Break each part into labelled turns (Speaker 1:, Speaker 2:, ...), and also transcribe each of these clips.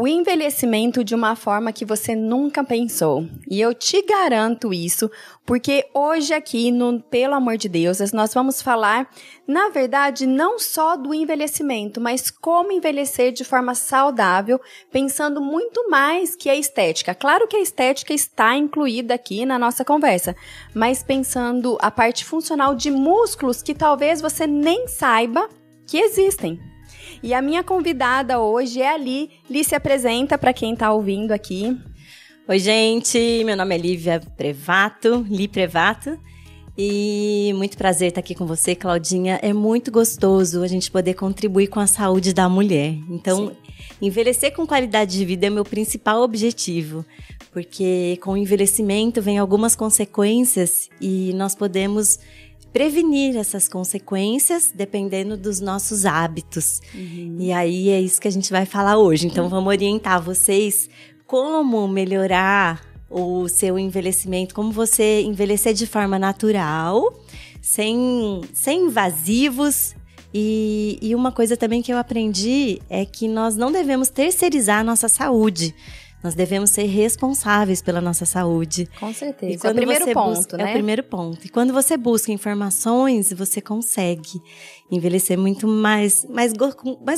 Speaker 1: o envelhecimento de uma forma que você nunca pensou. E eu te garanto isso, porque hoje aqui no Pelo Amor de Deus, nós vamos falar, na verdade, não só do envelhecimento, mas como envelhecer de forma saudável, pensando muito mais que a estética. Claro que a estética está incluída aqui na nossa conversa, mas pensando a parte funcional de músculos que talvez você nem saiba que existem. E a minha convidada hoje é a Li. Li, se apresenta para quem está ouvindo aqui.
Speaker 2: Oi, gente. Meu nome é Lívia Prevato, Li Prevato. E muito prazer estar aqui com você, Claudinha. É muito gostoso a gente poder contribuir com a saúde da mulher. Então, envelhecer com qualidade de vida é meu principal objetivo. Porque com o envelhecimento vem algumas consequências e nós podemos prevenir essas consequências dependendo dos nossos hábitos. E aí é isso que a gente vai falar hoje. Então vamos orientar vocês como melhorar o seu envelhecimento, como você envelhecer de forma natural, sem invasivos. E uma coisa também que eu aprendi é que nós não devemos terceirizar a nossa saúde. Nós devemos ser responsáveis pela nossa saúde.
Speaker 1: Com certeza. Esse é o primeiro ponto, né?
Speaker 2: É o primeiro ponto. E quando você busca informações, você consegue envelhecer muito mais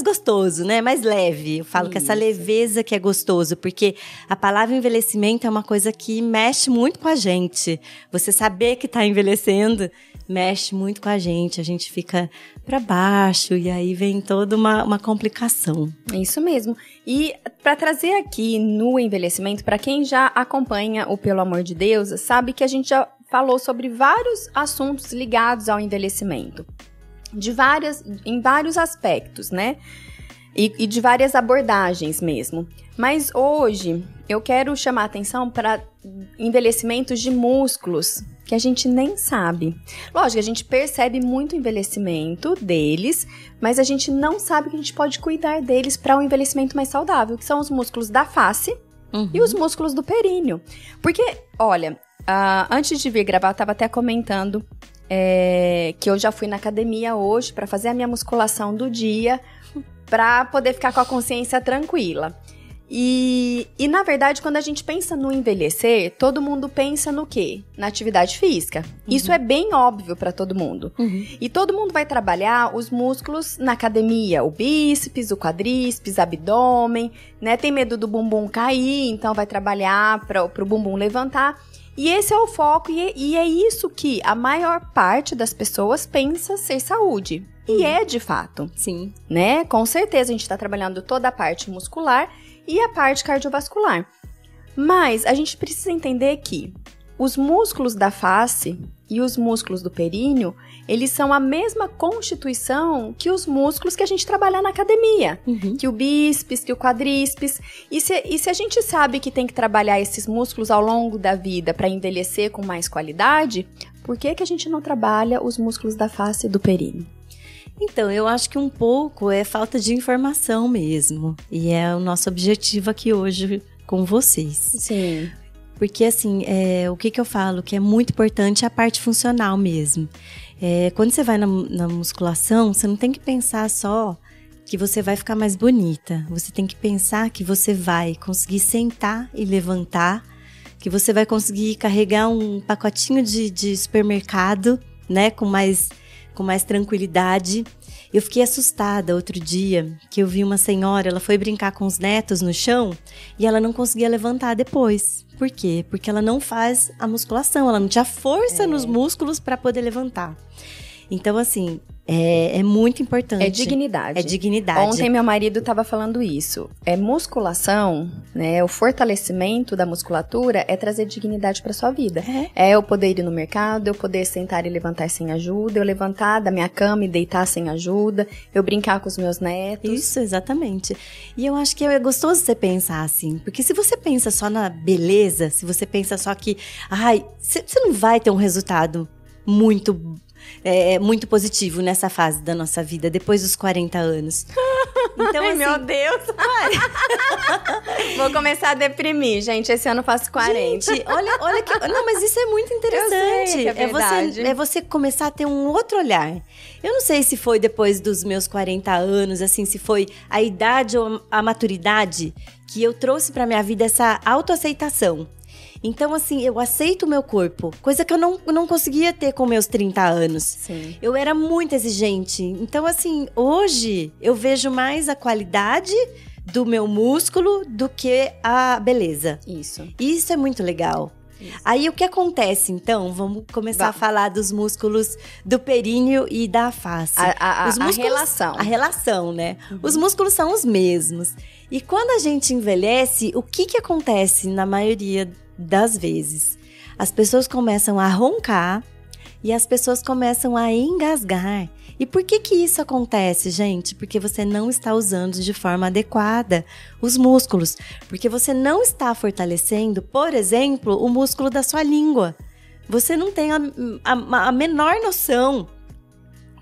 Speaker 2: gostoso, né? Mais leve. Eu falo que essa leveza que é gostoso, porque a palavra envelhecimento é uma coisa que mexe muito com a gente. Você saber que está envelhecendo mexe muito com a gente fica para baixo e aí vem toda uma complicação.
Speaker 1: Isso mesmo. E para trazer aqui no envelhecimento, para quem já acompanha o Pelo Amor de Deus, sabe que a gente já falou sobre vários assuntos ligados ao envelhecimento, em vários aspectos, né? E de várias abordagens mesmo. Mas hoje eu quero chamar a atenção para envelhecimentos de músculos que a gente nem sabe. Lógico, a gente percebe muito o envelhecimento deles, mas a gente não sabe que a gente pode cuidar deles para um envelhecimento mais saudável, que são os músculos da face e os músculos do períneo. Porque, olha, antes de vir gravar, eu estava até comentando que eu já fui na academia hoje para fazer a minha musculação do dia, para poder ficar com a consciência tranquila. E na verdade, quando a gente pensa no envelhecer, todo mundo pensa no quê? Na atividade física. Isso é bem óbvio para todo mundo. E todo mundo vai trabalhar os músculos na academia. O bíceps, o quadríceps, abdômen, né? Tem medo do bumbum cair, então vai trabalhar para o bumbum levantar. E esse é o foco e é isso que a maior parte das pessoas pensa ser saúde. E é de fato.
Speaker 2: Sim.
Speaker 1: Né? Com certeza a gente está trabalhando toda a parte muscular e a parte cardiovascular. Mas a gente precisa entender que os músculos da face e os músculos do períneo, eles são a mesma constituição que os músculos que a gente trabalha na academia. Que o bíceps, que o quadríceps. E se a gente sabe que tem que trabalhar esses músculos ao longo da vida para envelhecer com mais qualidade, por que a gente não trabalha os músculos da face e do períneo?
Speaker 2: Então, eu acho que um pouco é falta de informação mesmo. E é o nosso objetivo aqui hoje com vocês.
Speaker 1: Sim.
Speaker 2: Porque, assim, o que eu falo? Que é muito importante a parte funcional mesmo. Quando você vai na musculação, você não tem que pensar só que você vai ficar mais bonita. Você tem que pensar que você vai conseguir sentar e levantar, que você vai conseguir carregar um pacotinho de supermercado, né, com mais tranquilidade. Eu fiquei assustada outro dia, que eu vi uma senhora, ela foi brincar com os netos no chão e ela não conseguia levantar depois. Por quê? Porque ela não faz a musculação, ela não tinha força nos músculos para poder levantar. Então, assim, é muito importante.
Speaker 1: É dignidade.
Speaker 2: É dignidade.
Speaker 1: Ontem meu marido estava falando isso. Musculação, né? O fortalecimento da musculatura é trazer dignidade para sua vida. É eu poder ir no mercado, eu poder sentar e levantar sem ajuda, eu levantar da minha cama e deitar sem ajuda, eu brincar com os meus netos.
Speaker 2: Isso, exatamente. E eu acho que é gostoso você pensar assim, porque se você pensa só na beleza, se você pensa só que, você não vai ter um resultado muito positivo nessa fase da nossa vida, depois dos 40 anos. Então,
Speaker 1: Ai,
Speaker 2: assim,
Speaker 1: meu Deus! Vou começar a deprimir, gente. Esse ano eu faço 40.
Speaker 2: Gente, olha que... Não, mas isso é muito interessante.
Speaker 1: Eu sei que é verdade.
Speaker 2: É você começar a ter um outro olhar. Eu não sei se foi depois dos meus 40 anos, assim, se foi a idade ou a maturidade que eu trouxe pra minha vida essa autoaceitação. Então, assim, eu aceito o meu corpo, coisa que eu não conseguia ter com meus 30 anos.
Speaker 1: Sim.
Speaker 2: Eu era muito exigente. Então, assim, hoje eu vejo mais a qualidade do meu músculo do que a beleza.
Speaker 1: Isso.
Speaker 2: Isso é muito legal.
Speaker 1: Isso.
Speaker 2: Aí, o que acontece, então? Vamos começar a falar dos músculos do períneo e da face.
Speaker 1: A relação.
Speaker 2: A relação, né? Os músculos são os mesmos. E quando a gente envelhece, o que acontece na maioria das vezes? As pessoas começam a roncar e as pessoas começam a engasgar. E por que isso acontece, gente? Porque você não está usando de forma adequada os músculos. Porque você não está fortalecendo, por exemplo, o músculo da sua língua. Você não tem a menor noção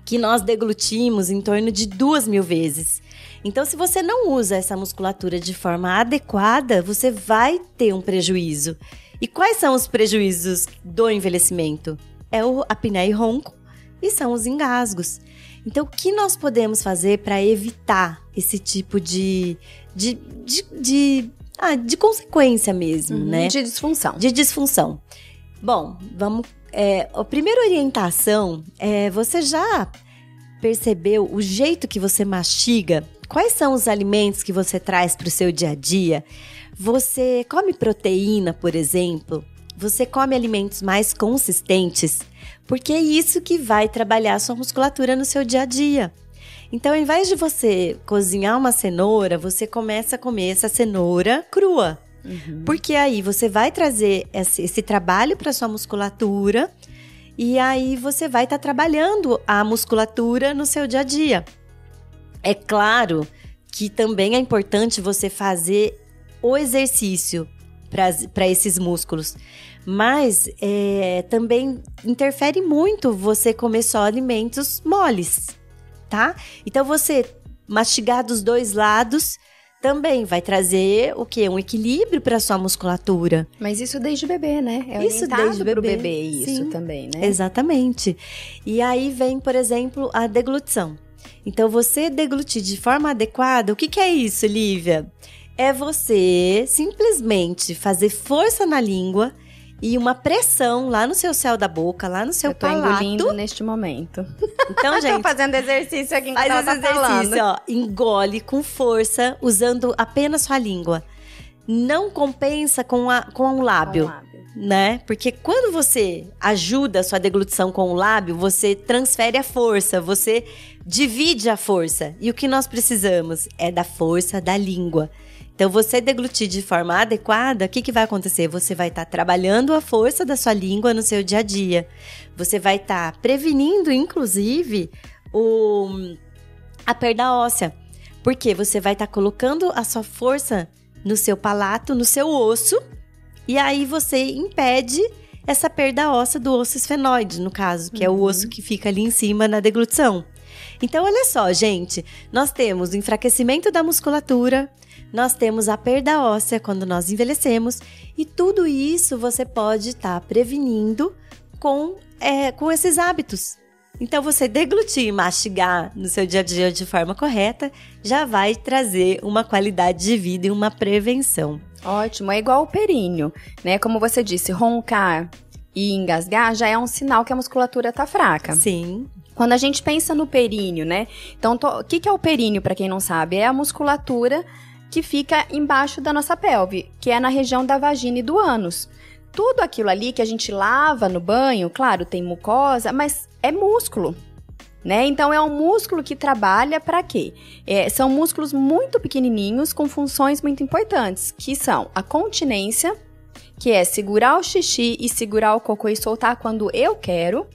Speaker 2: que nós deglutimos em torno de 2.000 vezes. Então, se você não usa essa musculatura de forma adequada, você vai ter um prejuízo. E quais são os prejuízos do envelhecimento? É a apneia e ronco e são os engasgos. Então, o que nós podemos fazer para evitar esse tipo de consequência mesmo, né?
Speaker 1: De disfunção.
Speaker 2: De disfunção. Bom, vamos... a primeira orientação é: você já percebeu o jeito que você mastiga? Quais são os alimentos que você traz para o seu dia a dia? Você come proteína, por exemplo? Você come alimentos mais consistentes? Porque é isso que vai trabalhar a sua musculatura no seu dia a dia. Então, ao invés de você cozinhar uma cenoura, você começa a comer essa cenoura crua. Porque aí você vai trazer esse trabalho para sua musculatura e aí você vai estar trabalhando a musculatura no seu dia a dia. É claro que também é importante você fazer o exercício para esses músculos, mas também interfere muito você comer só alimentos moles, tá? Então, você mastigar dos dois lados também vai trazer o quê? Um equilíbrio para sua musculatura.
Speaker 1: Mas isso desde bebê, né? É
Speaker 2: isso desde
Speaker 1: pro
Speaker 2: bebê,
Speaker 1: bebê isso
Speaker 2: sim,
Speaker 1: também, né?
Speaker 2: Exatamente. E aí vem, por exemplo, a deglutição. Então, você deglutir de forma adequada, o que é isso, Lívia? É você simplesmente fazer força na língua e uma pressão lá no seu céu da boca, lá no seu palato.
Speaker 1: Eu tô engolindo neste momento.
Speaker 2: Então, gente...
Speaker 1: Tô fazendo exercício aqui enquanto
Speaker 2: faz esse exercício,
Speaker 1: falando.
Speaker 2: ó. Engole com força, usando apenas sua língua. Não compensa com um lábio. Né? Porque quando você ajuda a sua deglutição com o lábio, você transfere a força, você divide a força. E o que nós precisamos é da força da língua. Então, você deglutir de forma adequada, o que vai acontecer? Você vai estar trabalhando a força da sua língua no seu dia a dia. Você vai estar prevenindo, inclusive, a perda óssea. Porque você vai estar colocando a sua força no seu palato, no seu osso, e aí você impede essa perda óssea do osso esfenoide, no caso, que é o osso que fica ali em cima na deglutição. Então, olha só, gente, nós temos o enfraquecimento da musculatura, nós temos a perda óssea quando nós envelhecemos, e tudo isso você pode estar prevenindo com esses hábitos. Então, você deglutir e mastigar no seu dia a dia de forma correta já vai trazer uma qualidade de vida e uma prevenção.
Speaker 1: Ótimo, é igual o períneo, né? Como você disse, roncar e engasgar já é um sinal que a musculatura tá fraca.
Speaker 2: Sim.
Speaker 1: Quando a gente pensa no períneo, né? Então, o que é o períneo, para quem não sabe? É a musculatura que fica embaixo da nossa pelve, que é na região da vagina e do ânus. Tudo aquilo ali que a gente lava no banho, claro, tem mucosa, mas é músculo, né? Então, é um músculo que trabalha para quê? São músculos muito pequenininhos com funções muito importantes, que são a continência, que é segurar o xixi e segurar o cocô e soltar quando eu quero.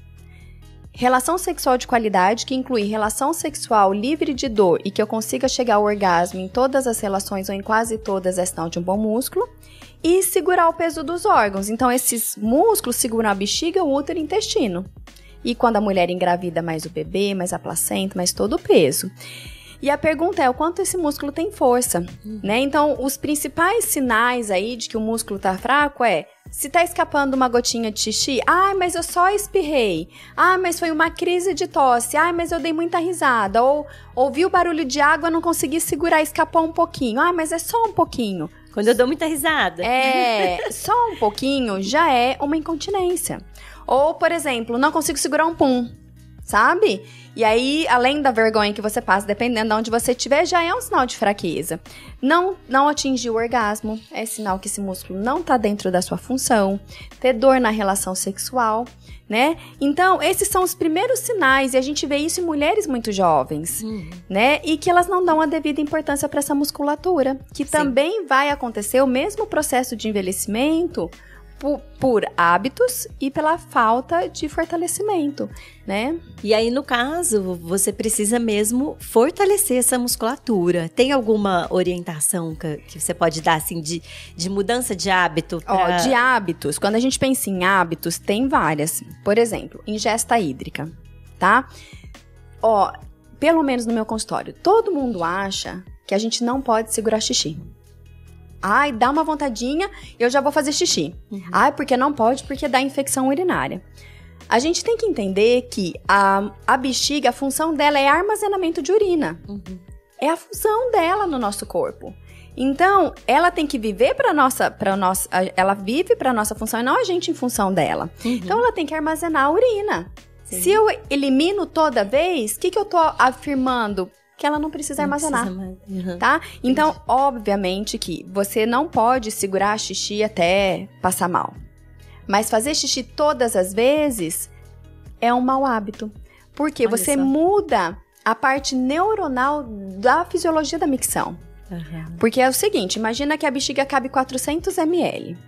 Speaker 1: Relação sexual de qualidade, que inclui relação sexual livre de dor e que eu consiga chegar ao orgasmo em todas as relações ou em quase todas é sinal de um bom músculo. E segurar o peso dos órgãos. Então, esses músculos seguram a bexiga, o útero e o intestino. E quando a mulher engravida, mais o bebê, mais a placenta, mais todo o peso. E a pergunta é o quanto esse músculo tem força, né? Então, os principais sinais aí de que o músculo tá fraco é se tá escapando uma gotinha de xixi, mas eu só espirrei. Mas foi uma crise de tosse. Mas eu dei muita risada. Ou ouvi o barulho de água, não consegui segurar, escapou um pouquinho. Mas é só um pouquinho.
Speaker 2: Quando eu dou muita risada.
Speaker 1: Só um pouquinho já é uma incontinência. Ou, por exemplo, não consigo segurar um pum, sabe? E aí, além da vergonha que você passa, dependendo de onde você estiver, já é um sinal de fraqueza. Não atingir o orgasmo é sinal que esse músculo não está dentro da sua função. Ter dor na relação sexual, né? Então, esses são os primeiros sinais, e a gente vê isso em mulheres muito jovens, né? E que elas não dão a devida importância para essa musculatura, que também vai acontecer o mesmo processo de envelhecimento por hábitos e pela falta de fortalecimento, né?
Speaker 2: E aí, no caso, você precisa mesmo fortalecer essa musculatura. Tem alguma orientação que você pode dar, assim, de mudança de hábito?
Speaker 1: De hábitos. Quando a gente pensa em hábitos, tem várias. Por exemplo, ingesta hídrica, tá? Pelo menos no meu consultório, todo mundo acha que a gente não pode segurar xixi. Dá uma vontadinha, eu já vou fazer xixi. Porque não pode, porque dá infecção urinária. A gente tem que entender que a bexiga, a função dela é armazenamento de urina. É a função dela no nosso corpo. Então, ela tem que viver ela vive para nossa função e não a gente em função dela. Então, ela tem que armazenar a urina. Sim. Se eu elimino toda vez, o que eu tô afirmando? Que ela não precisa armazenar, tá? Então, obviamente que você não pode segurar xixi até passar mal. Mas fazer xixi todas as vezes é um mau hábito. Porque você muda a parte neuronal da fisiologia da micção. Porque é o seguinte, imagina que a bexiga cabe 400 ml.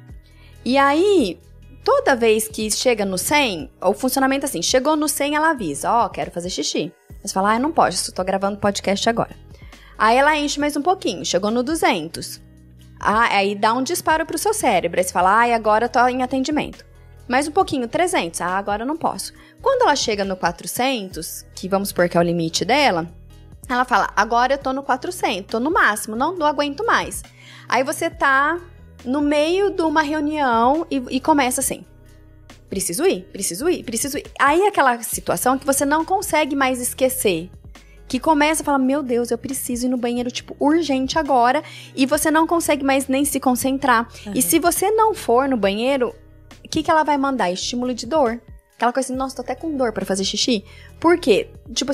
Speaker 1: E aí, toda vez que chega no 100, o funcionamento é assim, chegou no 100, ela avisa, quero fazer xixi. Você fala, não pode, estou gravando podcast agora. Aí ela enche mais um pouquinho, chegou no 200. Aí dá um disparo pro seu cérebro. Aí você fala, agora eu tô em atendimento. Mais um pouquinho, 300. Agora eu não posso. Quando ela chega no 400, que vamos supor que é o limite dela, ela fala, agora eu tô no 400, tô no máximo, não aguento mais. Aí você tá no meio de uma reunião e começa assim. Preciso ir. Aí é aquela situação que você não consegue mais esquecer. Que começa a falar, meu Deus, eu preciso ir no banheiro, urgente agora. E você não consegue mais nem se concentrar. E se você não for no banheiro, o que ela vai mandar? Estímulo de dor. Aquela coisa assim, nossa, tô até com dor pra fazer xixi. Por quê?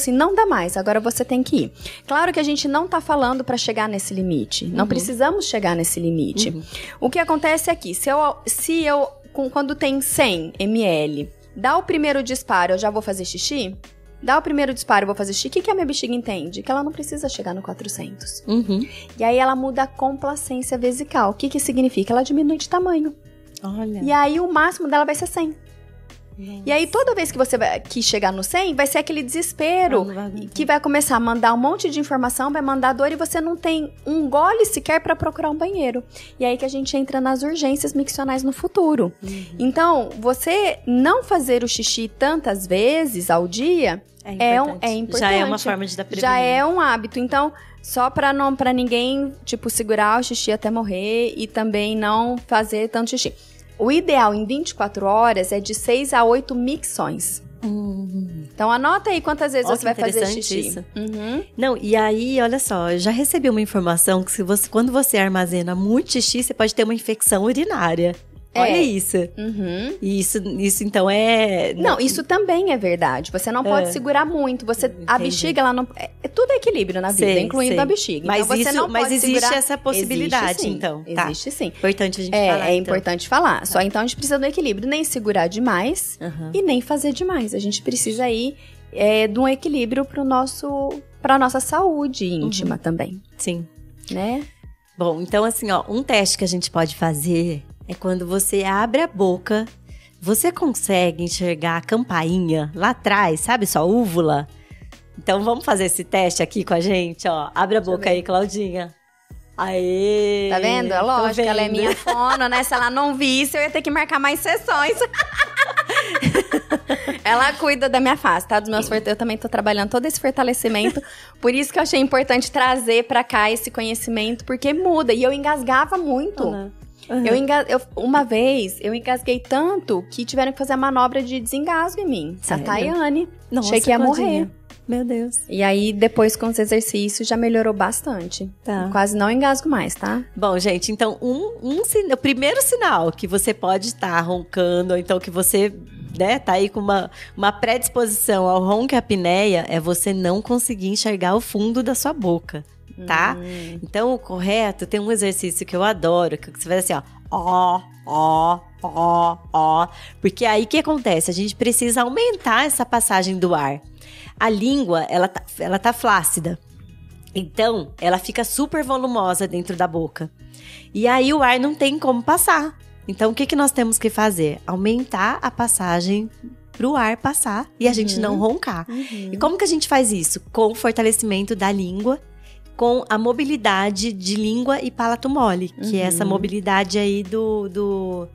Speaker 1: Não dá mais, agora você tem que ir. Claro que a gente não tá falando pra chegar nesse limite. Não precisamos chegar nesse limite. O que acontece é que, quando tem 100 ml, dá o primeiro disparo, eu já vou fazer xixi? Dá o primeiro disparo, eu vou fazer xixi. O que a minha bexiga entende? Que ela não precisa chegar no 400. E aí ela muda a complacência vesical. O que significa? Ela diminui de tamanho.
Speaker 2: Olha.
Speaker 1: E aí o máximo dela vai ser 100. Nossa. E aí toda vez que você que chegar no 100, vai ser aquele desespero que vai começar a mandar um monte de informação, vai mandar dor e você não tem um gole sequer para procurar um banheiro. E aí que a gente entra nas urgências miccionais no futuro. Então, você não fazer o xixi tantas vezes ao dia é importante.
Speaker 2: Já é uma forma de dar prevenir.
Speaker 1: Já é um hábito. Então, só pra ninguém, segurar o xixi até morrer e também não fazer tanto xixi. O ideal em 24 horas é de 6 a 8 micções. Então, anota aí quantas vezes você vai fazer xixi.
Speaker 2: Isso. Não, e aí, olha só, eu já recebi uma informação que quando você armazena muito xixi, você pode ter uma infecção urinária. Olha isso. Isso então é...
Speaker 1: Não, isso também é verdade. Você não pode segurar muito. A bexiga, ela não... tudo é equilíbrio na vida, incluindo a bexiga.
Speaker 2: Mas,
Speaker 1: então, você não pode
Speaker 2: existe
Speaker 1: segurar...
Speaker 2: essa possibilidade,
Speaker 1: existe,
Speaker 2: então.
Speaker 1: Existe sim.
Speaker 2: Importante a gente falar,
Speaker 1: É importante falar. Só então a gente precisa do equilíbrio. Nem segurar demais e nem fazer demais. A gente precisa aí de um equilíbrio pra nossa saúde íntima também.
Speaker 2: Sim.
Speaker 1: Né?
Speaker 2: Bom, então assim, um teste que a gente pode fazer... é quando você abre a boca, você consegue enxergar a campainha lá atrás, sabe? Sua úvula. Então, vamos fazer esse teste aqui com a gente, Abre a boca aí, Claudinha. Aê!
Speaker 1: Tá vendo? É lógico, ela é minha fono, né? Se ela não visse, eu ia ter que marcar mais sessões. Ela cuida da minha face, tá? Dos meus eu também tô trabalhando todo esse fortalecimento. Por isso que eu achei importante trazer pra cá esse conhecimento, porque muda. E eu engasgava muito. Uma vez, eu engasguei tanto que tiveram que fazer a manobra de desengasgo em mim.
Speaker 2: Sério?
Speaker 1: A Tayane.
Speaker 2: Nossa,
Speaker 1: achei que ia morrer.
Speaker 2: Meu Deus.
Speaker 1: E aí, depois com os exercícios, já melhorou bastante.
Speaker 2: Tá.
Speaker 1: Quase não engasgo mais, tá?
Speaker 2: Bom, gente, então, o primeiro sinal que você pode estar roncando, ou então que você, né, tá aí com uma predisposição ao ronco e apneia, é você não conseguir enxergar o fundo da sua boca, tá? Então, o correto, tem um exercício que eu adoro, que você faz assim, ó, porque aí o que acontece? A gente precisa aumentar essa passagem do ar. A língua, ela tá flácida. Então, ela fica super volumosa dentro da boca. E aí, o ar não tem como passar. Então, o que nós temos que fazer? Aumentar a passagem pro ar passar e a gente não roncar. E como que a gente faz isso? Com o fortalecimento da língua, com a mobilidade de língua e palato mole, que é essa mobilidade aí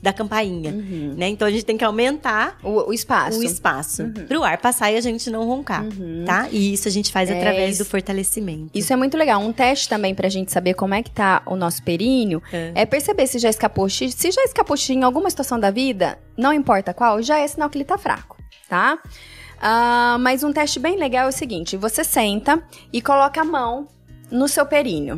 Speaker 2: da campainha, né? Então, a gente tem que aumentar
Speaker 1: o espaço.
Speaker 2: O espaço. Pro ar passar e a gente não roncar, tá? E isso a gente faz através do fortalecimento.
Speaker 1: Isso é muito legal. Um teste também pra gente saber como é que tá o nosso períneo é perceber se já escapou xixi. Se já escapou xixi em alguma situação da vida, não importa qual, já é sinal que ele tá fraco, tá? Mas um teste bem legal é o seguinte, você senta e coloca a mão no seu períneo.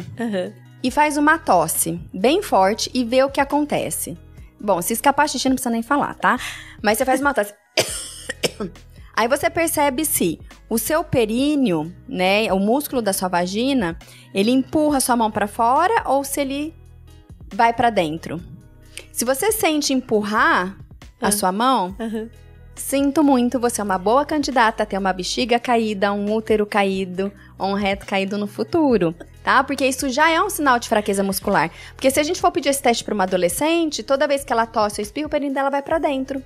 Speaker 1: E faz uma tosse bem forte e vê o que acontece. Bom, se escapar xixi não precisa nem falar, tá? Mas você faz uma tosse. Aí você percebe se o seu períneo, né, o músculo da sua vagina, ele empurra a sua mão pra fora ou se ele vai pra dentro. Se você sente empurrar a sua mão, sinto muito, você é uma boa candidata a ter uma bexiga caída, um útero caído, ou um reto caído no futuro, tá? Porque isso já é um sinal de fraqueza muscular. Porque se a gente for pedir esse teste para uma adolescente, toda vez que ela tosse ou espirra, o períneo dela vai para dentro.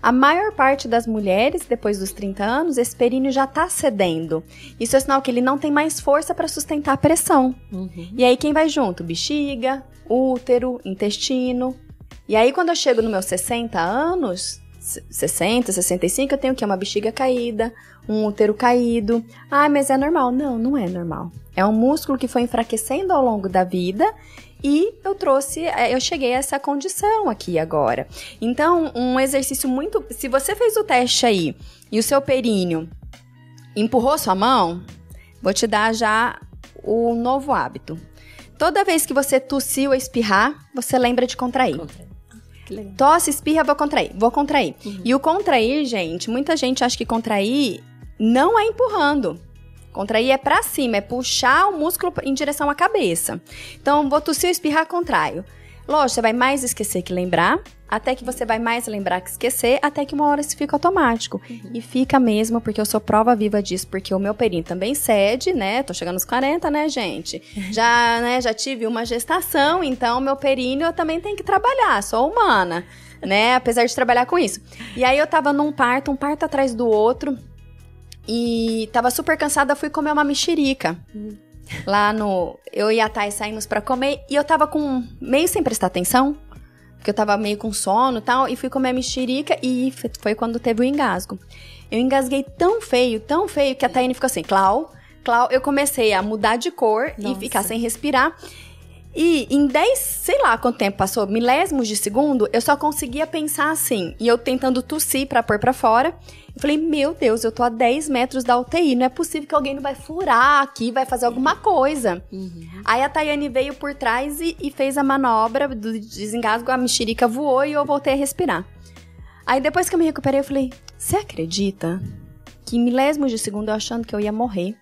Speaker 1: A maior parte das mulheres, depois dos 30 anos, esse períneo já tá cedendo. Isso é sinal que ele não tem mais força para sustentar a pressão. E aí quem vai junto? Bexiga, útero, intestino. E aí quando eu chego nos meus 60 anos... 60, 65, eu tenho o quê? Uma bexiga caída, um útero caído. Ah, mas é normal. Não, não é normal. É um músculo que foi enfraquecendo ao longo da vida e eu cheguei a essa condição aqui agora. Então, um exercício muito... Se você fez o teste aí e o seu períneo empurrou sua mão, vou te dar já o novo hábito. Toda vez que você tossir ou espirrar, você lembra de contrair. Tosse, espirra, vou contrair. E o contrair, gente, muita gente acha que contrair não é empurrando. Contrair é pra cima, é puxar o músculo em direção à cabeça. Então, vou tossir ou espirrar, contraio. Lógico, você vai mais esquecer que lembrar, até que você vai mais lembrar que esquecer, até que uma hora isso fica automático. E fica mesmo, porque eu sou prova viva disso, porque o meu períneo também cede, né? Tô chegando aos 40, né, gente? Já tive uma gestação, então meu períneo eu também tenho que trabalhar, sou humana, né? Apesar de trabalhar com isso. E aí eu tava num parto, um parto atrás do outro, e tava super cansada, fui comer uma mexerica. Eu e a Thay saímos pra comer, e eu tava meio sem prestar atenção, porque eu tava meio com sono e tal, e fui comer a mexerica, e foi quando teve o engasgo. Eu engasguei tão feio, que a Tayane ficou assim, Clau, eu comecei a mudar de cor e ficar sem respirar. E em 10, sei lá quanto tempo passou, milésimos de segundo, eu só conseguia pensar assim, e eu tentando tossir pra pôr pra fora. Eu falei, meu Deus, eu tô a 10 metros da UTI, não é possível que alguém não vai furar aqui, vai fazer alguma coisa. Aí a Tayane veio por trás e fez a manobra do desengasgo, a mexerica voou e eu voltei a respirar. Aí depois que eu me recuperei, eu falei, você acredita que em milésimos de segundo eu achando que eu ia morrer?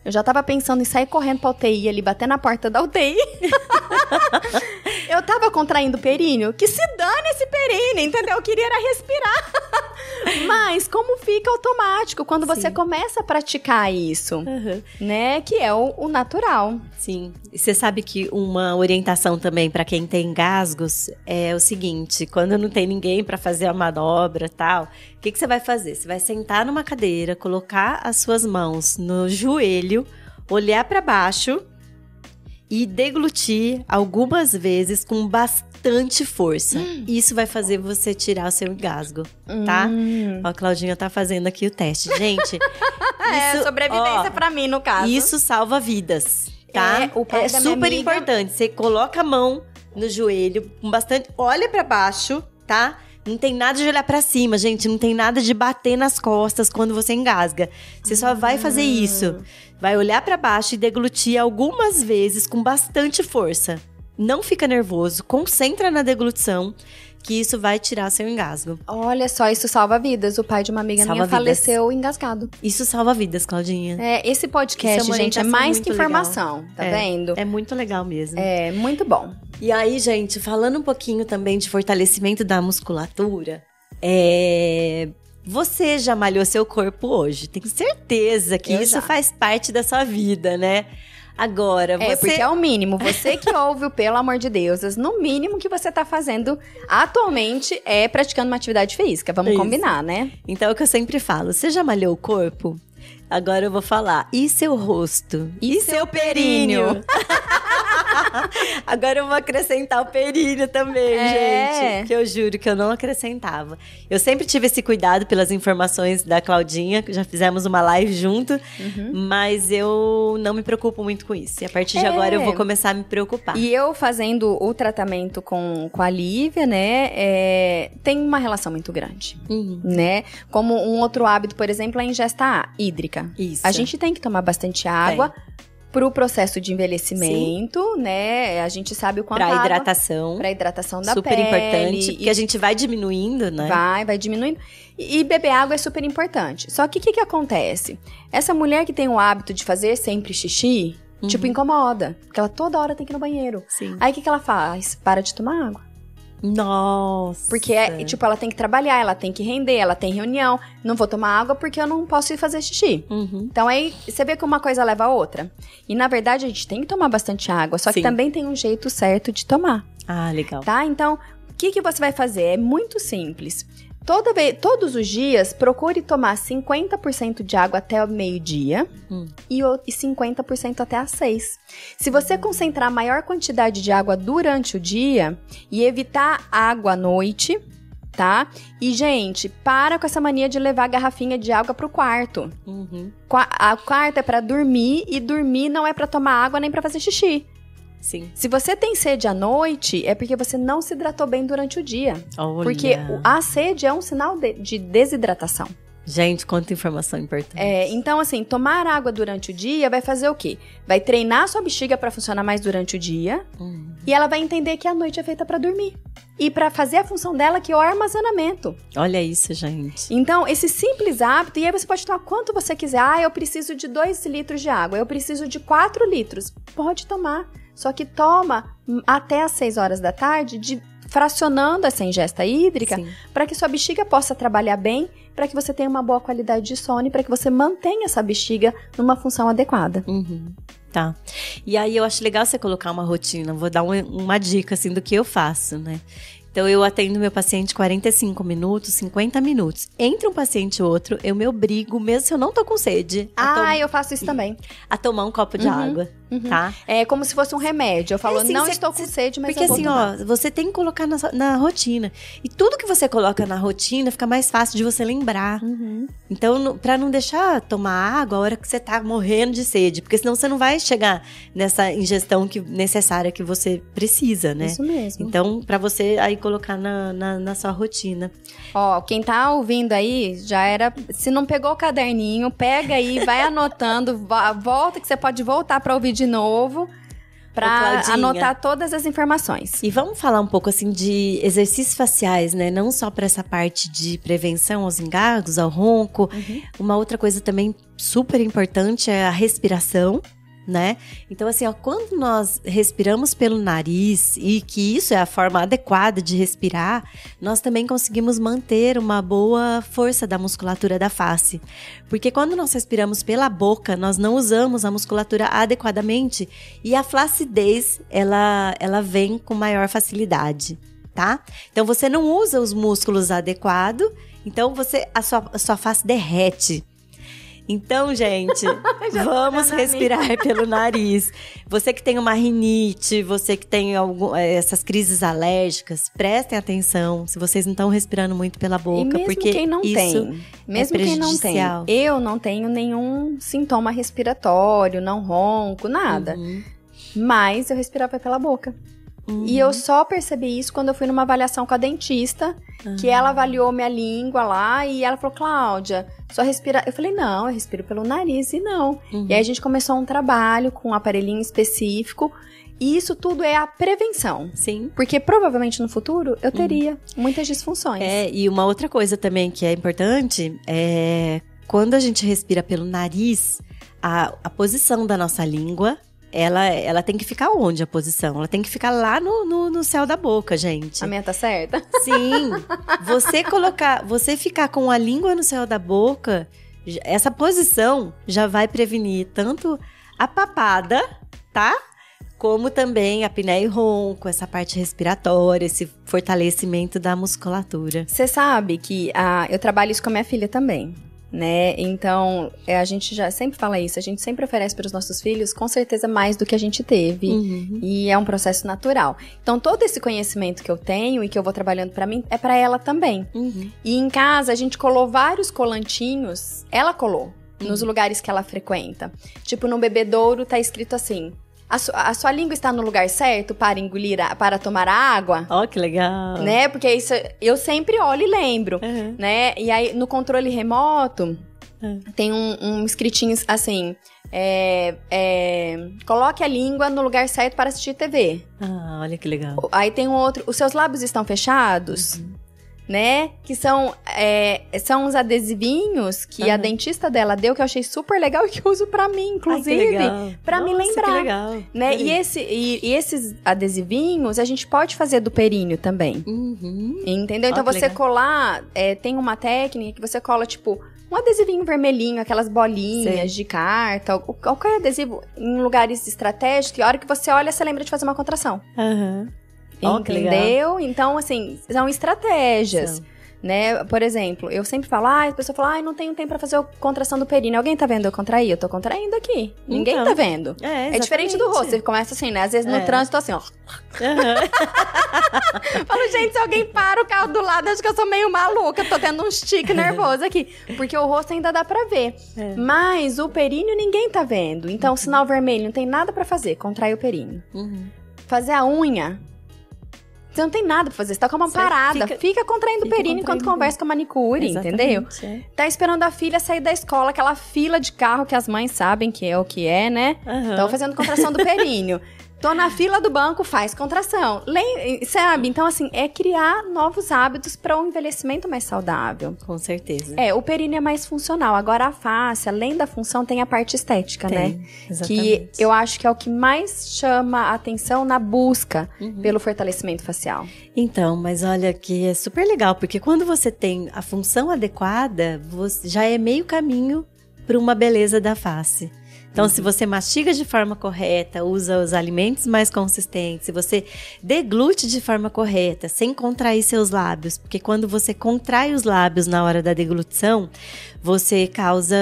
Speaker 1: Eu já tava pensando em sair correndo pra UTI ali, bater na porta da UTI. Eu tava contraindo o períneo. Que se dane esse períneo, entendeu? Eu queria era respirar. Mas como fica automático quando você começa a praticar isso, né? Que é o natural.
Speaker 2: Sim. E você sabe que uma orientação também pra quem tem engasgos é o seguinte: quando não tem ninguém pra fazer a manobra e tal, o que você vai fazer? Você vai sentar numa cadeira, colocar as suas mãos no joelho, olhar pra baixo e deglutir algumas vezes com bastante força. Isso vai fazer você tirar o seu engasgo, tá? Ó, a Claudinha tá fazendo aqui o teste. Gente, isso,
Speaker 1: sobrevivência pra mim, no caso.
Speaker 2: Isso salva vidas, tá?
Speaker 1: O pai da minha
Speaker 2: super
Speaker 1: amiga...
Speaker 2: importante. Você coloca a mão no joelho, com bastante... Olha pra baixo, tá? Não tem nada de olhar pra cima, gente. Não tem nada de bater nas costas quando você engasga. Você só vai fazer isso. Vai olhar pra baixo e deglutir algumas vezes com bastante força. Não fica nervoso, concentra na deglutição, que isso vai tirar seu engasgo.
Speaker 1: Olha só, isso salva vidas. O pai de uma amiga minha faleceu engasgado.
Speaker 2: Isso salva vidas, Claudinha.
Speaker 1: Esse podcast, gente, é mais que informação, tá vendo?
Speaker 2: É muito legal mesmo.
Speaker 1: É, muito bom.
Speaker 2: E aí, gente, falando um pouquinho também de fortalecimento da musculatura, você já malhou seu corpo hoje? Tenho certeza que isso faz parte da sua vida, né? Agora,
Speaker 1: porque é o mínimo. Você que ouve o Pelo Amor de Deusas, no mínimo que você tá fazendo atualmente é praticando uma atividade física. Vamos combinar, né?
Speaker 2: Então, é o que eu sempre falo. Você já malhou o corpo? Agora eu vou falar. E seu rosto?
Speaker 1: E seu períneo?
Speaker 2: Agora eu vou acrescentar o períneo também, gente. Que eu juro que eu não acrescentava. Eu sempre tive esse cuidado pelas informações da Claudinha, que já fizemos uma live junto. Mas eu não me preocupo muito com isso. E a partir de agora eu vou começar a me preocupar.
Speaker 1: E eu fazendo o tratamento com a Lívia, né? Tem uma relação muito grande, né? Como um outro hábito, por exemplo, é a ingesta hídrica.
Speaker 2: Isso.
Speaker 1: A gente tem que tomar bastante água pro processo de envelhecimento, né? A gente sabe o quanto
Speaker 2: pra hidratação.
Speaker 1: Pra hidratação da
Speaker 2: super
Speaker 1: pele.
Speaker 2: Super importante, que a gente vai diminuindo, né?
Speaker 1: Vai diminuindo. E beber água é super importante. Só que o que acontece? Essa mulher que tem o hábito de fazer sempre xixi, tipo, incomoda. Porque ela toda hora tem que ir no banheiro.
Speaker 2: Sim.
Speaker 1: Aí o que ela faz? Para de tomar água.
Speaker 2: Nossa!
Speaker 1: Porque, ela tem que trabalhar, ela tem que render, ela tem reunião. Não vou tomar água porque eu não posso ir fazer xixi. Então, aí, você vê que uma coisa leva a outra. E, na verdade, a gente tem que tomar bastante água. Só que também tem um jeito certo de tomar.
Speaker 2: Ah, legal.
Speaker 1: Tá? Então, o que você vai fazer? É muito simples. Todos os dias, procure tomar 50% de água até o meio-dia e 50% até às 6. Se você concentrar a maior quantidade de água durante o dia e evitar água à noite, tá? E, gente, para com essa mania de levar a garrafinha de água pro quarto. A quarto é pra dormir e dormir não é pra tomar água nem pra fazer xixi.
Speaker 2: Sim.
Speaker 1: Se você tem sede à noite, é porque você não se hidratou bem durante o dia.
Speaker 2: Olha.
Speaker 1: Porque a sede é um sinal de desidratação.
Speaker 2: Gente, quanta informação importante.
Speaker 1: Então, assim, tomar água durante o dia vai fazer o quê? Vai treinar a sua bexiga pra funcionar mais durante o dia. E ela vai entender que a noite é feita pra dormir. E pra fazer a função dela, que é o armazenamento.
Speaker 2: Olha isso, gente.
Speaker 1: Então, esse simples hábito, e aí você pode tomar quanto você quiser. Eu preciso de 2 litros de água, eu preciso de 4 litros. Pode tomar. Só que toma até às 6 horas da tarde, fracionando essa ingesta hídrica, para que sua bexiga possa trabalhar bem, para que você tenha uma boa qualidade de sono e para que você mantenha essa bexiga numa função adequada.
Speaker 2: Tá. E aí eu acho legal você colocar uma rotina. Vou dar uma dica assim do que eu faço, né? Então, eu atendo meu paciente 45 minutos, 50 minutos. Entre um paciente e outro, eu me obrigo, mesmo se eu não tô com sede.
Speaker 1: Eu faço isso também.
Speaker 2: A tomar um copo de água, tá?
Speaker 1: É como se fosse um remédio. Eu falo, não estou com sede, mas
Speaker 2: porque
Speaker 1: eu vou tomar.
Speaker 2: Porque você tem que colocar na rotina. E tudo que você coloca na rotina, fica mais fácil de você lembrar. Então, pra não deixar tomar água a hora que você tá morrendo de sede. Porque senão você não vai chegar nessa ingestão necessária que você precisa, né?
Speaker 1: Isso mesmo.
Speaker 2: Então, pra você aí colocar na sua rotina.
Speaker 1: Quem tá ouvindo aí, já era... Se não pegou o caderninho, pega aí, vai anotando, volta que você pode voltar pra ouvir de novo, pra anotar todas as informações.
Speaker 2: E vamos falar um pouco, assim, de exercícios faciais, né? Não só pra essa parte de prevenção aos engasgos, ao ronco. Uma outra coisa também super importante é a respiração, né? Então, assim, quando nós respiramos pelo nariz e que isso é a forma adequada de respirar, nós também conseguimos manter uma boa força da musculatura da face. Porque quando nós respiramos pela boca, nós não usamos a musculatura adequadamente e a flacidez, ela vem com maior facilidade, tá? Então, você não usa os músculos adequados, então a sua face derrete. Então, gente, vamos respirar pelo nariz. Você que tem uma rinite, você que tem essas crises alérgicas, prestem atenção se vocês não estão respirando muito pela boca,
Speaker 1: e mesmo
Speaker 2: porque
Speaker 1: quem não
Speaker 2: isso
Speaker 1: tem, mesmo quem não tem, eu não tenho nenhum sintoma respiratório, não ronco, nada. Mas eu respirava pela boca. E eu só percebi isso quando eu fui numa avaliação com a dentista, que ela avaliou minha língua lá e ela falou, Cláudia, só respira... Eu falei, não, eu respiro pelo nariz e não. E aí a gente começou um trabalho com um aparelhinho específico e isso tudo é a prevenção.
Speaker 2: Sim.
Speaker 1: Porque provavelmente no futuro eu teria muitas disfunções.
Speaker 2: E uma outra coisa também que é importante é quando a gente respira pelo nariz, a posição da nossa língua, ela tem que ficar onde a posição? Ela tem que ficar lá no céu da boca, gente.
Speaker 1: A minha tá certa?
Speaker 2: Sim. Você ficar com a língua no céu da boca, essa posição já vai prevenir tanto a papada, tá? Como também a apneia e ronco, essa parte respiratória, esse fortalecimento da musculatura.
Speaker 1: Você sabe que eu trabalho isso com a minha filha também. Né? Então, a gente já sempre fala isso, a gente sempre oferece para os nossos filhos, com certeza, mais do que a gente teve. E é um processo natural. Então, todo esse conhecimento que eu tenho e que eu vou trabalhando para mim, é para ela também. E em casa, a gente colou vários colantinhos, ela colou, nos lugares que ela frequenta. Tipo, no bebedouro tá escrito assim... A sua língua está no lugar certo para engolir, para tomar a água?
Speaker 2: Ó, que legal.
Speaker 1: Né? Porque isso eu sempre olho e lembro, né? E aí, no controle remoto, tem um escritinho assim, coloque a língua no lugar certo para assistir TV.
Speaker 2: Ah, olha que legal.
Speaker 1: Aí tem um outro, os seus lábios estão fechados? Né? Que são uns adesivinhos que a dentista dela deu, que eu achei super legal e que eu uso pra mim, inclusive. Pra me lembrar. Que legal. Né? E esses adesivinhos a gente pode fazer do períneo também. Entendeu? Então você colar, tem uma técnica que você cola, tipo, um adesivinho vermelhinho, aquelas bolinhas de carta, qualquer adesivo em lugares estratégicos, que a hora que você olha, você lembra de fazer uma contração. Entendeu? Então, assim, são estratégias, né? Por exemplo, eu sempre falo, a pessoa fala, não tenho tempo pra fazer a contração do períneo. Alguém tá vendo eu contrair? Eu tô contraindo aqui. Ninguém tá vendo. É diferente do rosto. Você começa assim, né? Às vezes no trânsito, assim, ó. Falo, gente, se alguém para o carro do lado, acho que eu sou meio maluca. Tô tendo um tique nervoso aqui. Porque o rosto ainda dá pra ver. Mas o períneo ninguém tá vendo. Então, sinal vermelho, não tem nada pra fazer. Contrai o períneo. Fazer a unha... Você não tem nada pra fazer, você tá com uma parada. Fica contraindo o períneo enquanto conversa com a manicure, entendeu? Tá esperando a filha sair da escola, aquela fila de carro que as mães sabem que é o que é, né? Estão fazendo contração do períneo. Tô na fila do banco, faz contração. Sabe? Então, assim, é criar novos hábitos para um envelhecimento mais saudável.
Speaker 2: Com certeza.
Speaker 1: O períneo é mais funcional. Agora, a face, além da função, tem a parte estética, né?
Speaker 2: Exatamente.
Speaker 1: Que eu acho que é o que mais chama a atenção na busca pelo fortalecimento facial.
Speaker 2: Então, mas olha que é super legal, porque quando você tem a função adequada, já é meio caminho para uma beleza da face. Então, se você mastiga de forma correta, usa os alimentos mais consistentes, se você deglute de forma correta, sem contrair seus lábios, porque quando você contrai os lábios na hora da deglutição, você causa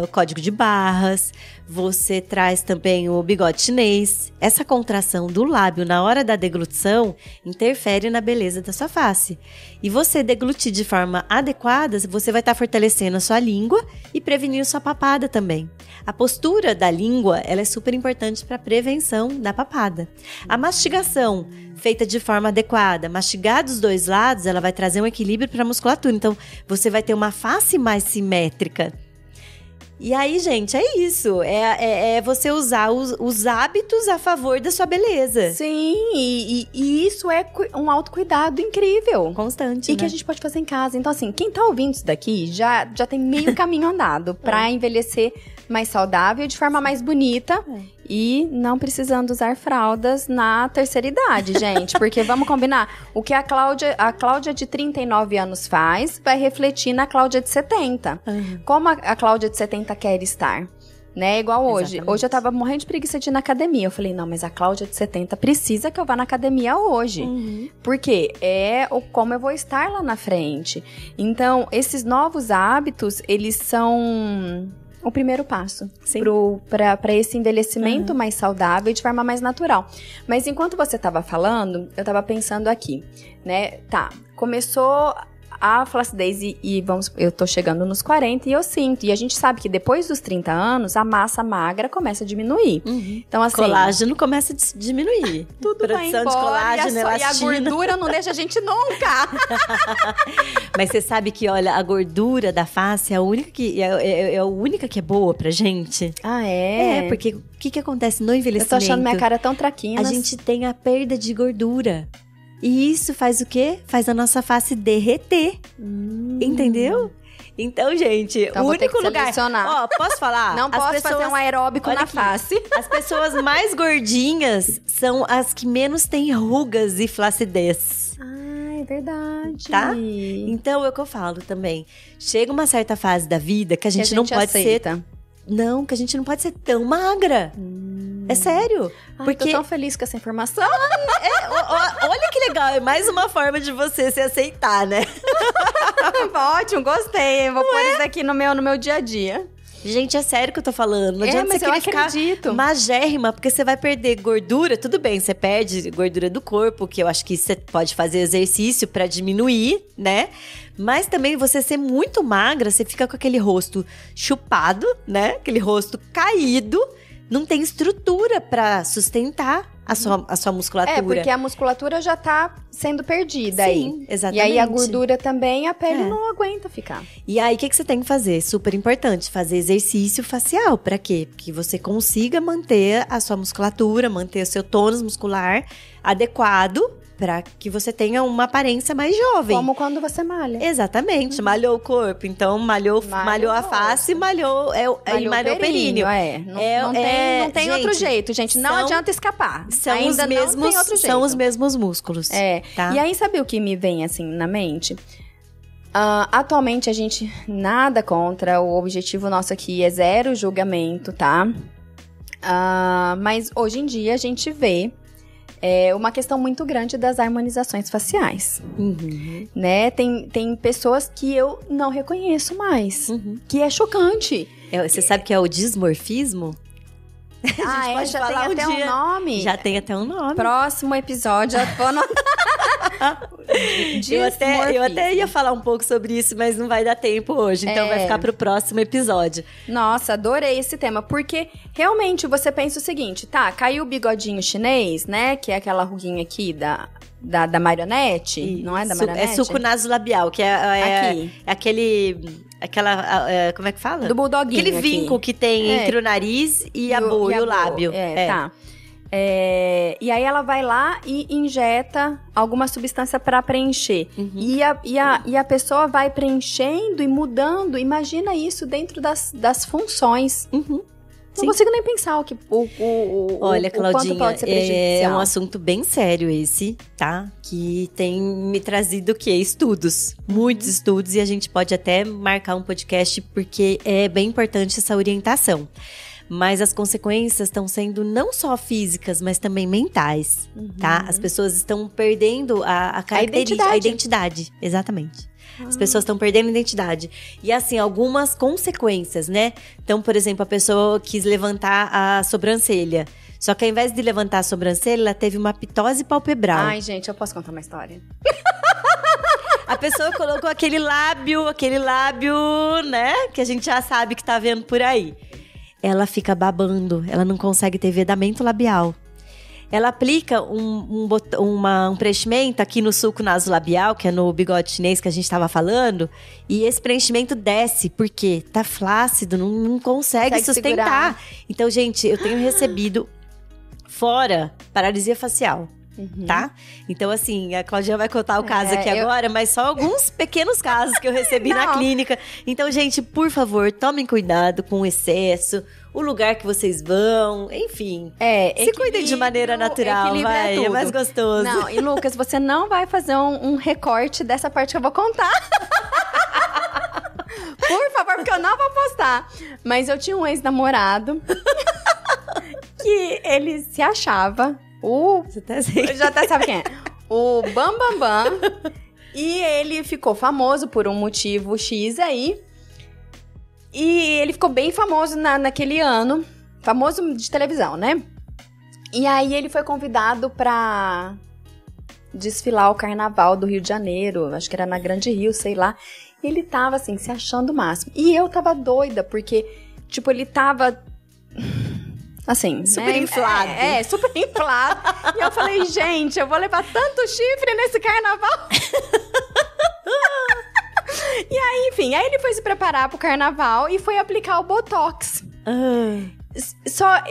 Speaker 2: o código de barras, você traz também o bigode chinês. Essa contração do lábio na hora da deglutição interfere na beleza da sua face. E você deglutir de forma adequada, você vai estar fortalecendo a sua língua e prevenindo sua papada também. A postura da língua, ela é super importante para a prevenção da papada. A mastigação feita de forma adequada, mastigar dos dois lados, ela vai trazer um equilíbrio para a musculatura. Então, você vai ter uma face mais simétrica. E aí, gente, é isso. É você usar os hábitos a favor da sua beleza.
Speaker 1: Sim, e isso é um autocuidado incrível.
Speaker 2: Constante,
Speaker 1: E que a gente pode fazer em casa. Então, assim, quem tá ouvindo isso daqui já tem meio caminho andado pra envelhecer mais saudável, de forma mais bonita. E não precisando usar fraldas na terceira idade, gente. Porque vamos combinar, o que a Cláudia de 39 anos faz vai refletir na Cláudia de 70. Como a Cláudia de 70 quer estar, né? Igual hoje.
Speaker 2: Exatamente.
Speaker 1: Hoje eu tava morrendo de preguiça de ir na academia. Eu falei, não, mas a Cláudia de 70 precisa que eu vá na academia hoje. Porque como eu vou estar lá na frente. Então, esses novos hábitos, eles são... o primeiro passo para esse envelhecimento mais saudável e de forma mais natural. Mas enquanto você estava falando, eu estava pensando aqui, né? Tá, começou a flacidez eu tô chegando nos 40 e eu sinto. E a gente sabe que depois dos 30 anos, a massa magra começa a diminuir. Então, assim...
Speaker 2: Colágeno começa a diminuir.
Speaker 1: Tudo vai embora, de colágeno, e a gordura não deixa a gente nunca.
Speaker 2: Mas você sabe que, olha, a gordura da face é a única que é boa pra gente.
Speaker 1: Ah, é?
Speaker 2: É, porque o que acontece no envelhecimento?
Speaker 1: Eu tô achando minha cara tão traquina.
Speaker 2: A gente tem a perda de gordura. E isso faz o quê? Faz a nossa face derreter. Entendeu? Então, gente,
Speaker 1: então,
Speaker 2: o único lugar...
Speaker 1: Ó,
Speaker 2: posso falar?
Speaker 1: Não posso fazer um aeróbico na face.
Speaker 2: As pessoas mais gordinhas são as que menos têm rugas e flacidez.
Speaker 1: Ah, é verdade.
Speaker 2: Tá? Então, é o que eu falo também. Chega uma certa fase da vida que a gente não pode
Speaker 1: aceita.
Speaker 2: ser... Não, que a gente não pode ser tão magra. É sério.
Speaker 1: Porque... tô tão feliz com essa informação.
Speaker 2: Olha que legal, é mais uma forma de você se aceitar, né?
Speaker 1: Ótimo, gostei. Vou pôr isso aqui no meu dia a dia.
Speaker 2: Gente, é sério que eu tô falando. Não adianta
Speaker 1: mas
Speaker 2: você querer ficar magérrima, porque você vai perder gordura. Tudo bem, você perde gordura do corpo, que eu acho que você pode fazer exercício pra diminuir, né? Mas também você ser muito magra, você fica com aquele rosto chupado, né? Aquele rosto caído. Não tem estrutura pra sustentar a sua musculatura.
Speaker 1: É, porque a musculatura já tá sendo perdida.
Speaker 2: Sim,
Speaker 1: aí.
Speaker 2: Exatamente.
Speaker 1: E aí a gordura também, a pele não aguenta ficar.
Speaker 2: E aí, o que você tem que fazer? Super importante, fazer exercício facial. Pra quê? Porque você consiga manter a sua musculatura, manter o seu tônus muscular adequado, pra que você tenha uma aparência mais jovem.
Speaker 1: Como quando você malha.
Speaker 2: Exatamente. Malhou o corpo, então malhou a face, malhou o períneo.
Speaker 1: Não tem outro jeito, gente. Não adianta escapar. Ainda não tem outro jeito.
Speaker 2: São os mesmos músculos. Tá?
Speaker 1: E aí, sabe o que me vem, assim, na mente? Atualmente, a gente nada contra. O objetivo nosso aqui é zero julgamento, tá? Mas hoje em dia, a gente vê uma questão muito grande das harmonizações faciais, né? Tem pessoas que eu não reconheço mais, que é chocante.
Speaker 2: Você sabe que é o dismorfismo?
Speaker 1: Já tem até um nome?
Speaker 2: Já tem até um nome.
Speaker 1: Próximo episódio,
Speaker 2: eu até ia falar um pouco sobre isso, mas não vai dar tempo hoje, então vai ficar pro próximo episódio.
Speaker 1: Nossa, adorei esse tema, porque realmente você pensa o seguinte, tá, caiu o bigodinho chinês, né, que é aquela ruguinha aqui da marionete, não é da marionete?
Speaker 2: É suco nasolabial, que é como é que fala?
Speaker 1: Do bulldoguinho.
Speaker 2: Aquele vinco que tem entre o nariz e o lábio.
Speaker 1: Tá. E aí ela vai lá e injeta alguma substância para preencher. E a pessoa vai preenchendo e mudando. Imagina isso dentro das funções. Não consigo nem pensar
Speaker 2: Olha, Claudinha,
Speaker 1: quanto pode ser prejudicial.
Speaker 2: É um assunto bem sério esse, tá? Que tem me trazido o quê? Estudos. Muitos estudos, e a gente pode até marcar um podcast, porque é bem importante essa orientação. Mas as consequências estão sendo não só físicas, mas também mentais, tá? As pessoas estão perdendo a característica, a identidade. Exatamente. As pessoas estão perdendo a identidade. E assim, algumas consequências, né? Então, por exemplo, a pessoa quis levantar a sobrancelha. Só que ao invés de levantar a sobrancelha, ela teve uma pitose palpebral.
Speaker 1: Ai, gente, eu posso contar uma história?
Speaker 2: A pessoa colocou aquele lábio, né? Que a gente já sabe que tá vendo por aí. Ela fica babando, ela não consegue ter vedamento labial. Ela aplica um preenchimento aqui no sulco nasolabial, que é no bigode chinês que a gente estava falando, e esse preenchimento desce, porque tá flácido, não consegue sustentar. Então, gente, eu tenho recebido fora paralisia facial. Tá? Então, assim, a Claudinha vai contar o caso aqui agora, mas só alguns pequenos casos que eu recebi na clínica. Então, gente, por favor, tomem cuidado com o excesso, o lugar que vocês vão, enfim. Se cuidem de maneira natural, vai, é mais gostoso.
Speaker 1: Não, e Lucas, você não vai fazer um recorte dessa parte que eu vou contar. Por favor, porque eu não vou postar. Mas eu tinha um ex-namorado que ele se achava já até sabe quem é. O Bambambam. E ele ficou famoso por um motivo X aí. E ele ficou bem famoso naquele ano. Famoso de televisão, né? E aí ele foi convidado pra desfilar o carnaval do Rio de Janeiro. Acho que era na Grande Rio, sei lá. E ele tava, assim, se achando o máximo. E eu tava doida, porque, tipo, ele tava... Assim,
Speaker 2: super inflado.
Speaker 1: Super inflado. E eu falei, gente, eu vou levar tanto chifre nesse carnaval. E aí, enfim, aí ele foi se preparar pro carnaval e foi aplicar o Botox.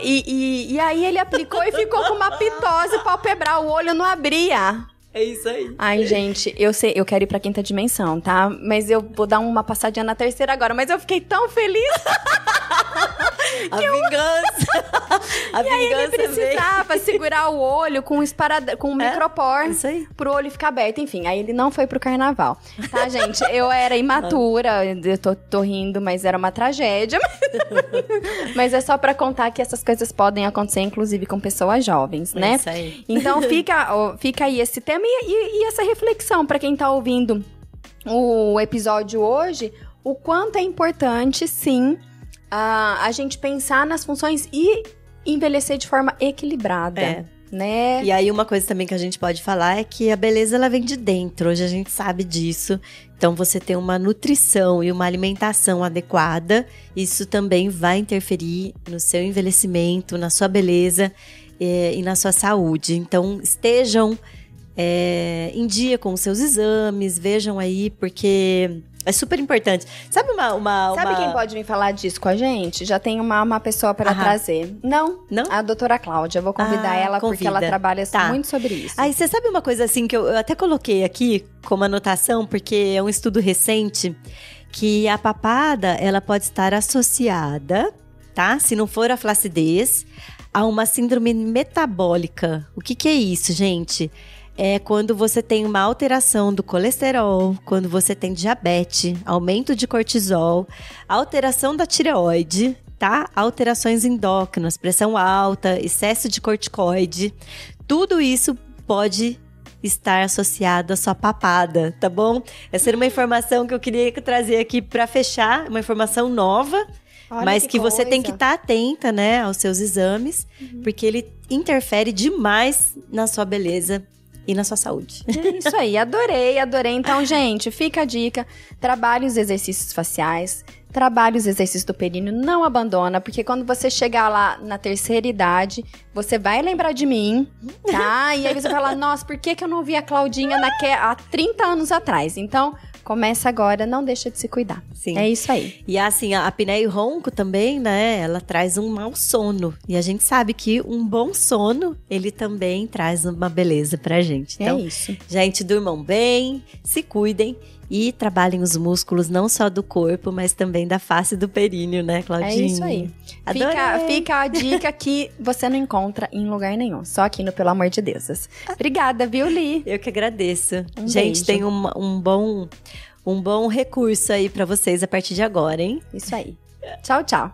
Speaker 1: E aí ele aplicou e ficou com uma pitose palpebral, o olho não abria.
Speaker 2: É isso aí.
Speaker 1: Ai, gente, eu quero ir pra quinta dimensão, tá? Mas eu vou dar uma passadinha na terceira agora, mas eu fiquei tão feliz.
Speaker 2: A vingança. A
Speaker 1: e aí ele
Speaker 2: vingança
Speaker 1: precisava segurar o olho com um micropor
Speaker 2: isso aí.
Speaker 1: pro olho ficar aberto. Enfim, aí ele não foi pro carnaval. Tá, gente? Eu era imatura, eu tô rindo, mas era uma tragédia. Mas é só pra contar que essas coisas podem acontecer, inclusive, com pessoas jovens, né?
Speaker 2: Isso aí.
Speaker 1: Então fica aí esse tema e essa reflexão pra quem tá ouvindo o episódio hoje, o quanto é importante, sim, a gente pensar nas funções e envelhecer de forma equilibrada, né?
Speaker 2: E aí uma coisa também que a gente pode falar é que a beleza ela vem de dentro, hoje a gente sabe disso. Então você ter uma nutrição e uma alimentação adequada, isso também vai interferir no seu envelhecimento, na sua beleza e na sua saúde. Então estejam em dia com os seus exames, vejam aí, porque é super importante. Sabe
Speaker 1: Sabe quem pode vir falar disso com a gente? Já tem uma pessoa para trazer. Não? A doutora Cláudia. Eu vou convidar ela porque ela trabalha muito sobre isso.
Speaker 2: Aí você sabe uma coisa assim que eu até coloquei aqui como anotação, porque é um estudo recente, que a papada, ela pode estar associada, tá? Se não for a flacidez, a uma síndrome metabólica. O que é isso, gente? É quando você tem uma alteração do colesterol, quando você tem diabetes, aumento de cortisol, alteração da tireoide, tá? Alterações endócrinas, pressão alta, excesso de corticoide. Tudo isso pode estar associado à sua papada, tá bom? Essa era uma informação que eu queria trazer aqui para fechar, uma informação nova.
Speaker 1: Olha,
Speaker 2: mas que você tem que estar atenta, né, aos seus exames, porque ele interfere demais na sua beleza e na sua saúde.
Speaker 1: É isso aí, adorei. Então, gente, fica a dica, trabalhe os exercícios faciais, trabalhe os exercícios do períneo, não abandona, porque quando você chegar lá na terceira idade, você vai lembrar de mim, tá? E aí você vai falar, nossa, por que eu não vi a Claudinha há 30 anos atrás? Então, começa agora, não deixa de se cuidar.
Speaker 2: Sim.
Speaker 1: É isso aí.
Speaker 2: E assim, a apneia e ronco também, né? Ela traz um mau sono. E a gente sabe que um bom sono, ele também traz uma beleza pra gente. Então,
Speaker 1: é isso.
Speaker 2: Gente, durmam bem, se cuidem e trabalhem os músculos não só do corpo, mas também da face do períneo, né, Claudinha?
Speaker 1: É isso aí. Fica a dica que você não encontra em lugar nenhum. Só aqui no Pelo Amor de Deusas. Obrigada, viu, Li?
Speaker 2: Eu que agradeço.
Speaker 1: beijo.
Speaker 2: Gente, tem um bom recurso aí pra vocês a partir de agora, hein?
Speaker 1: Isso aí. Tchau, tchau.